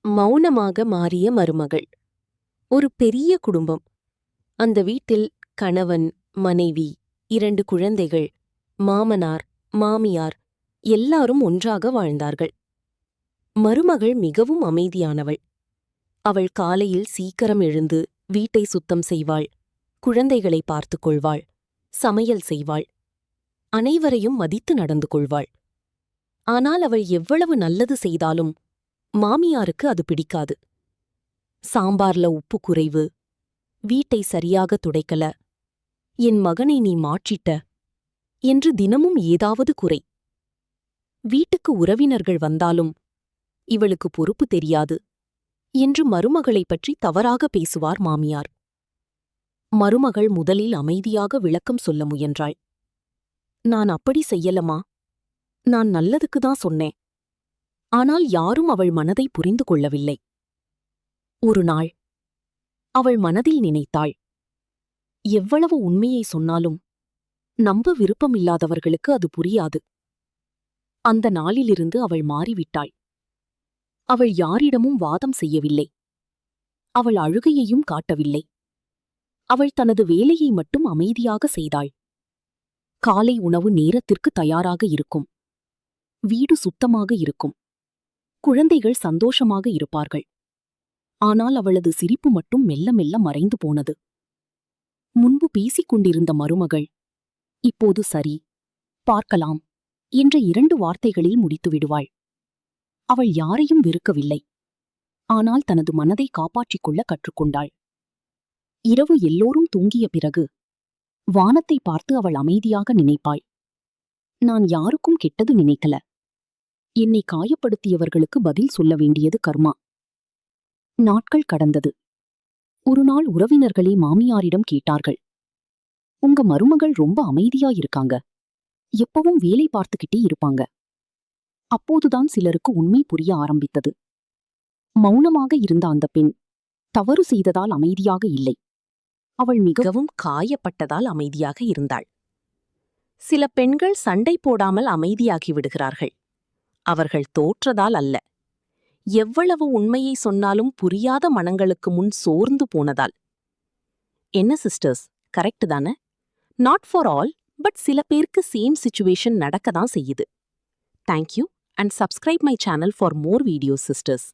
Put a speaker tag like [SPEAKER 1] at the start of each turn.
[SPEAKER 1] மௌனமாக மாறிய மருமகள். ஒரு பெரிய குடும்பம். அந்த வீட்டில் கணவன், மனைவி, 2 குழந்தைகள், மாமனார், மாமியார் எல்லாரும் ஒன்றாக வாழ்ந்தார்கள். மருமகள் மிகவும் அமைதியானவள். அவள் காலையில் சீக்கிரம் எழுந்து வீட்டை சுத்தம் செய்வாள், குழந்தைகளை பார்த்துக் கொள்வாள், சமையல் செய்வாள், அனைவரையும் மதித்து நடந்து கொள்வாள். ஆனால் அவள் எவ்வளவு நல்லது செய்தாலும் மாமியாருக்கு அது பிடிக்காது. சாம்பார்ல உப்பு குறைவு, வீட்டை சரியாக துடைக்கல, என் மகனை நீ மாற்றிட்ட என்று தினமும் ஏதாவது குறை. வீட்டுக்கு உறவினர்கள் வந்தாலும் இவளுக்கு பொறுப்பு தெரியாது என்று மருமகளைப் பற்றி தவறாக பேசுவார் மாமியார். மருமகள் முதலில் அமைதியாக விளக்கம் சொல்ல முயன்றாள். நான் அப்படி செய்யலமா, நான் நல்லதுக்குதான் சொன்னேன். ஆனால் யாரும் அவள் மனதை புரிந்து கொள்ளவில்லை. ஒரு நாள் அவள் மனதில் நினைத்தாள், எவ்வளவு உண்மையை சொன்னாலும் நம்ப விருப்பமில்லாதவர்களுக்கு அது புரியாது. அந்த நாளிலிருந்து அவள் மாறிவிட்டாள். அவள் யாரிடமும் வாதம் செய்யவில்லை. அவள் அழுகையையும் காட்டவில்லை. அவள் தனது வேலையை மட்டும் அமைதியாக செய்தாள். காலை உணவு நேரத்திற்கு தயாராக இருக்கும். வீடு சுத்தமாக இருக்கும். குழந்தைகள் சந்தோஷமாக இருப்பார்கள். ஆனால் அவளது சிரிப்பு மட்டும் மெல்ல மெல்ல மறைந்து போனது. முன்பு பேசிக் கொண்டிருந்த மருமகள் இப்போது சரி, பார்க்கலாம் என்ற 2 வார்த்தைகளில் முடித்து விடுவாள். அவள் யாரையும் வெறுக்கவில்லை. ஆனால் தனது மனதை காப்பாற்றிக் கொள்ள கற்றுக்கொண்டாள். இரவு எல்லோரும் தூங்கிய பிறகு வானத்தை பார்த்து அவள் அமைதியாக நினைப்பாள். நான் யாருக்கும் கெட்டது நினைக்கல. என்னை காயப்படுத்தியவர்களுக்கு பதில் சொல்ல வேண்டியது கர்மா. நாட்கள் கடந்தது. ஒரு நாள் உறவினர்களே மாமியாரிடம் கேட்டார்கள், உங்க மருமகள் ரொம்ப அமைதியாயிருக்காங்க, எப்பவும் வேலை பார்த்துக்கிட்டே இருப்பாங்க. அப்போதுதான் சிலருக்கு உண்மை புரிய ஆரம்பித்தது. மௌனமாக இருந்த அந்த பெண் தவறு செய்ததால் அமைதியாக இல்லை. அவள் மிகவும் காயப்பட்டதால் அமைதியாக இருந்தாள். சில பெண்கள் சண்டை போடாமல் அமைதியாகி விடுகிறார்கள். அவர்கள் தோற்றதால் அல்ல, எவ்வளவு உண்மையை சொன்னாலும் புரியாத மனங்களுக்கு முன் சோர்ந்து போனதால். என்ன சிஸ்டர்ஸ், கரெக்ட் தானே? நாட் ஃபார் ஆல், பட் சில பேருக்கு சேம் சிச்சுவேஷன் நடக்கதான் செய்யுது. Thank you and subscribe my channel for more videos sisters.